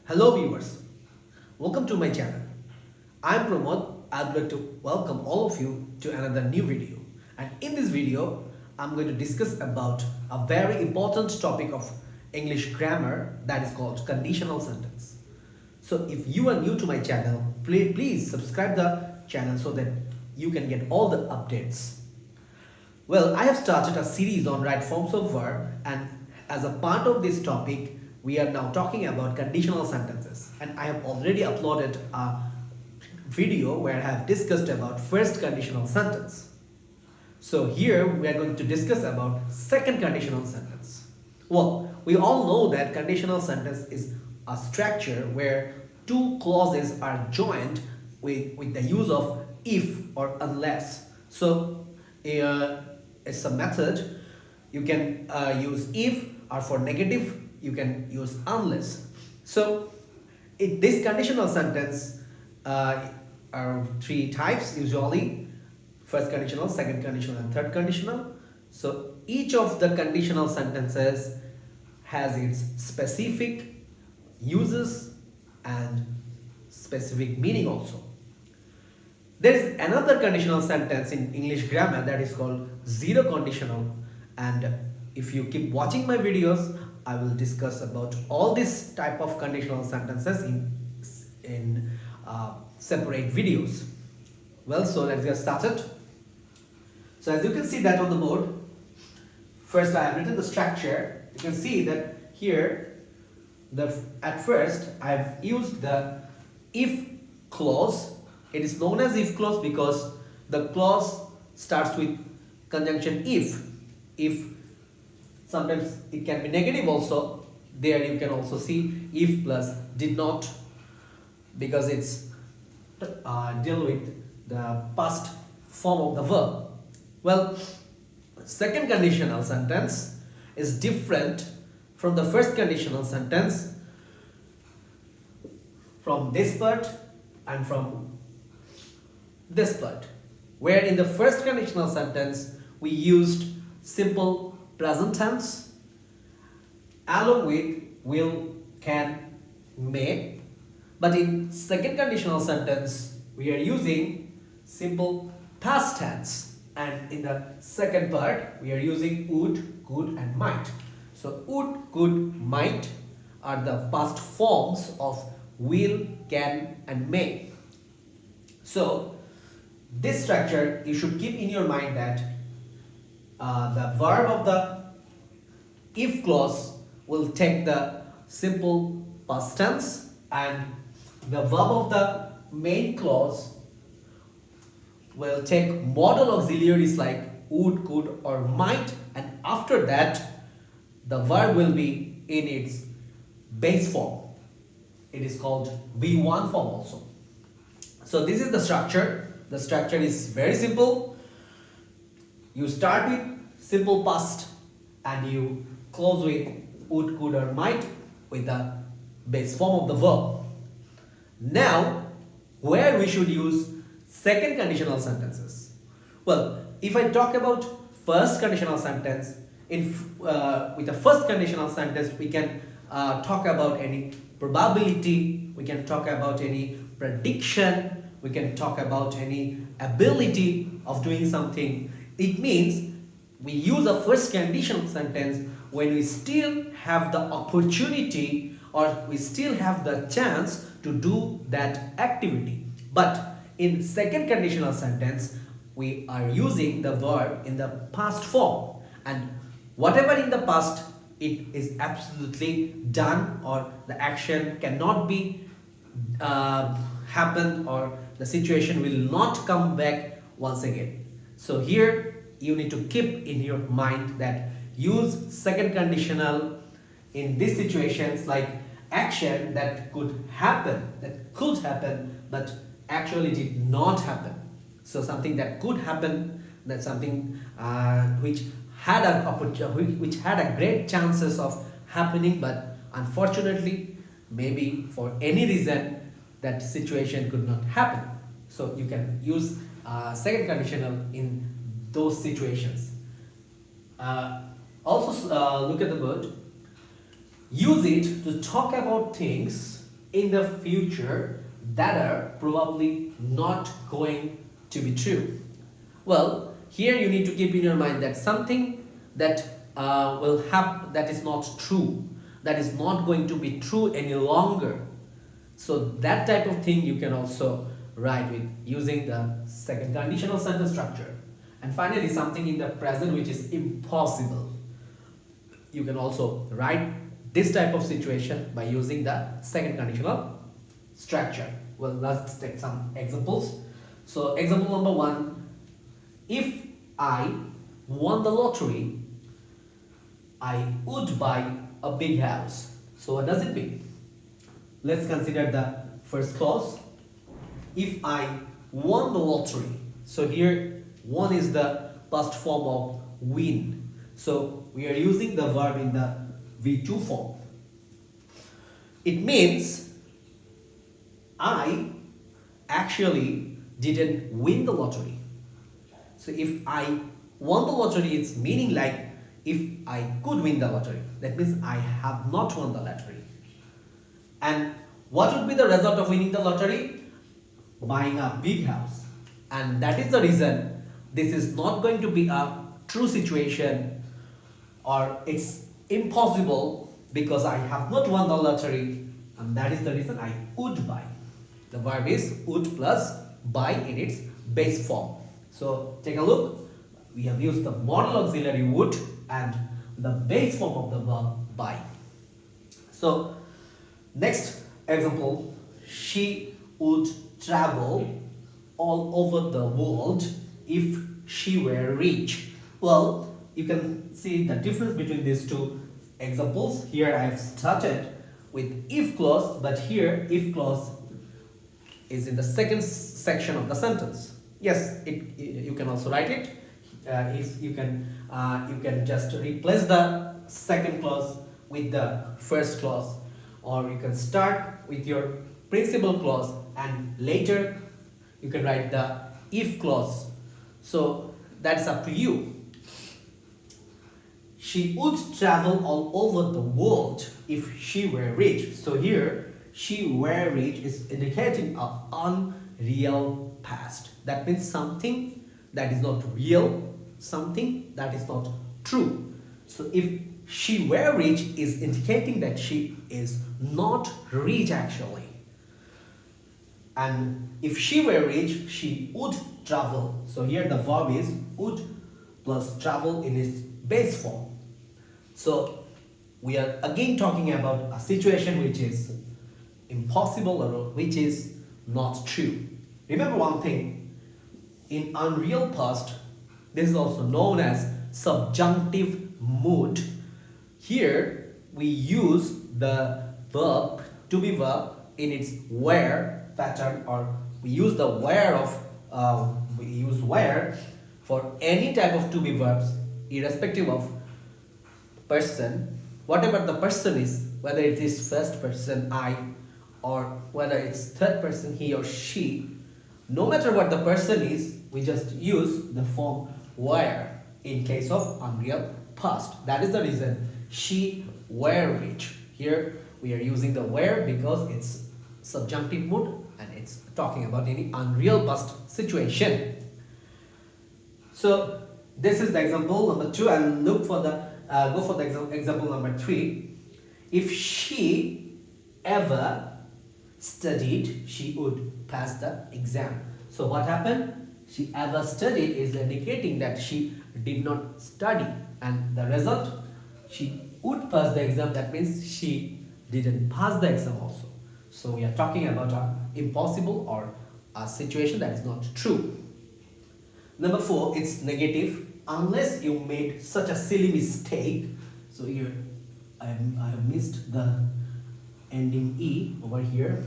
Hello viewers, welcome to my channel. I'm Pramod. I'd like to welcome all of you to another new video. And in this video, I'm going to discuss about a very important topic of English grammar that is called conditional sentence. So if you are new to my channel, please subscribe the channel so that you can get all the updates. Well, I have started a series on right forms of verb, and as a part of this topic, we are now talking about conditional sentences. And I have already uploaded a video where I have discussed about first conditional sentence. So here we are going to discuss about second conditional sentence. Well, we all know that conditional sentence is a structure where two clauses are joined with the use of if or unless. So it's a method. You can use if, or for negative you can use unless. So this conditional sentence are three types usually: first conditional, second conditional, and third conditional. So each of the conditional sentences has its specific uses and specific meaning also. There is another conditional sentence in English grammar that is called zero conditional, and if you keep watching my videos, I will discuss about all this type of conditional sentences in separate videos. Well, so let's get started. So as you can see that on the board, first I have written the structure. You can see that here at first I have used the if clause. It is known as if clause because the clause starts with conjunction if. If sometimes it can be negative also. There you can also see if plus did not, because it's deal with the past form of the verb. Well, second conditional sentence is different from the first conditional sentence from this part and from this part, where in the first conditional sentence we used simple present tense along with will, can, may, but in second conditional sentence we are using simple past tense, and in the second part we are using would, could, and might. So would, could, might are the past forms of will, can, and may. So this structure you should keep in your mind that the verb of the if clause will take the simple past tense, and the verb of the main clause will take modal auxiliaries like would, could, or might, and after that the verb will be in its base form. It is called V1 form also. So this is the structure. The structure is very simple. You start with simple past and you close with would, could, or might with the base form of the verb. Now, where we should use second conditional sentences? Well, if I talk about first conditional sentence, with the first conditional sentence we can talk about any probability, we can talk about any prediction, we can talk about any ability of doing something. It means we use a first conditional sentence when we still have the opportunity or we still have the chance to do that activity. But in second conditional sentence, we are using the verb in the past form, and whatever in the past, it is absolutely done, or the action cannot be happen, or the situation will not come back once again. So here you need to keep in your mind that use second conditional in these situations, like action that could happen, but actually did not happen. So something that could happen, that's something which had a great chances of happening, but unfortunately maybe for any reason that situation could not happen. So you can use second conditional in those situations. Also look at the word. Use it to talk about things in the future that are probably not going to be true. Well, here you need to keep in your mind that something that will happen that is not true, that is not going to be true any longer. So that type of thing you can also write with using the second conditional sentence structure. And finally, something in the present which is impossible. You can also write this type of situation by using the second conditional structure. Well, let's take some examples. So example number 1, if I won the lottery, I would buy a big house. So what does it mean? Let's consider the first clause. If I won the lottery. So here won is the past form of win. So we are using the verb in the V2 form. It means I actually didn't win the lottery. So if I won the lottery, it's meaning like if I could win the lottery. That means I have not won the lottery. And what would be the result of winning the lottery? Buying a big house. And that is the reason this is not going to be a true situation, or it's impossible because I have not won the lottery, and that is the reason I would buy. The verb is would plus buy in its base form. So take a look. We have used the modal auxiliary would and the base form of the verb buy. So next example, she would travel all over the world if she were rich. Well, you can see the difference between these two examples. Here I have started with if clause, but here if clause is in the second section of the sentence. Yes, you can also write it. If you can just replace the second clause with the first clause, or you can start with your principal clause and later you can write the if clause. So that's up to you. She would travel all over the world if she were rich. So here, she were rich is indicating an unreal past. That means something that is not real, something that is not true. So if she were rich is indicating that she is not rich actually. And if she were rich, she would travel. So here the verb is would plus travel in its base form. So we are again talking about a situation which is impossible or which is not true. Remember one thing, in unreal past, this is also known as subjunctive mood. Here we use the verb to be verb in its where pattern, or we use the where of we use where for any type of to be verbs irrespective of person, whatever the person is, whether it is first person I or whether it's third person he or she, no matter what the person is, we just use the form where in case of unreal past. That is the reason she were rich. Here we are using the where because it's subjunctive mood and it's talking about any unreal past situation. So this is the example number 2, and look for the go for the example number 3. If she ever studied, she would pass the exam. So what happened? She ever studied is indicating that she did not study, and the result, she would pass the exam. That means she didn't pass the exam also. So we are talking about an impossible or a situation that is not true. Number 4, it's negative. Unless you made such a silly mistake. So here I have missed the ending E over here.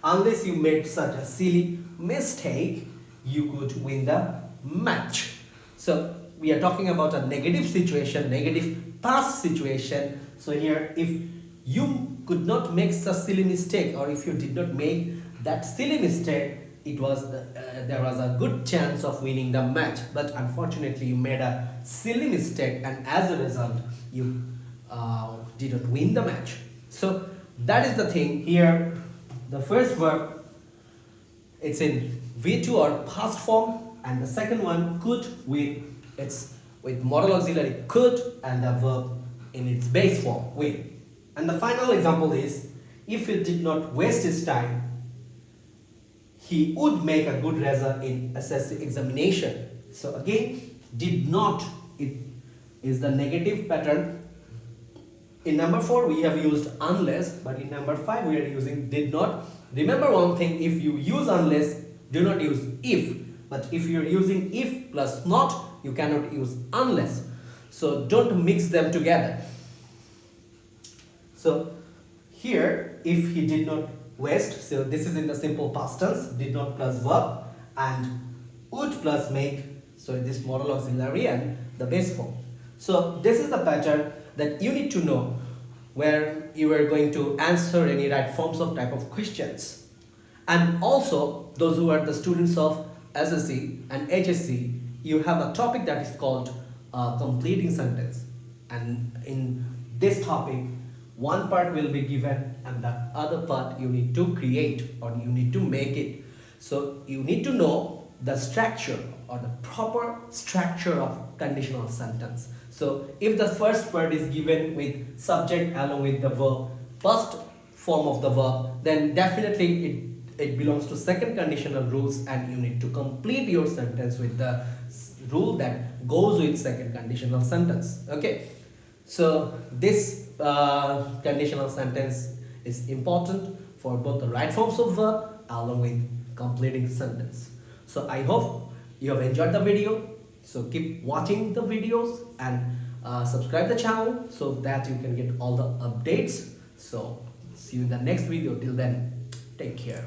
Unless you made such a silly mistake, you could win the match. So we are talking about a negative situation, negative past situation. So here, if you could not make such a silly mistake, or if you did not make that silly mistake, it was there was a good chance of winning the match, but unfortunately you made a silly mistake and as a result you didn't win the match. So That is the thing here. The first verb, it's in V2 or past form, and the second one could with modal auxiliary could and the verb in its base form will. And the final example is, if he did not waste his time, he would make a good result in SSC examination. So again, did not, it is the negative pattern. In number 4 we have used unless, but in number 5 we are using did not. Remember one thing, if you use unless, do not use if. But if you are using if plus not, you cannot use unless. So don't mix them together. So here, if he did not waste, so this is in the simple past tense, did not plus verb, and would plus make, so this modal auxiliary and the base form. So this is the pattern that you need to know where you are going to answer any right forms of type of questions. And also those who are the students of SSC and HSC, you have a topic that is called completing sentence, and in this topic one part will be given and the other part you need to create or you need to make it. So you need to know the structure or the proper structure of conditional sentence. So if the first part is given with subject along with the verb, first form of the verb, then definitely it belongs to second conditional rules, and you need to complete your sentence with the rule that goes with second conditional sentence. Okay, so this conditional sentence is important for both the right forms of verb along with completing sentence. So I hope you have enjoyed the video. So keep watching the videos and subscribe the channel so that you can get all the updates. So see you in the next video. Till then, take care.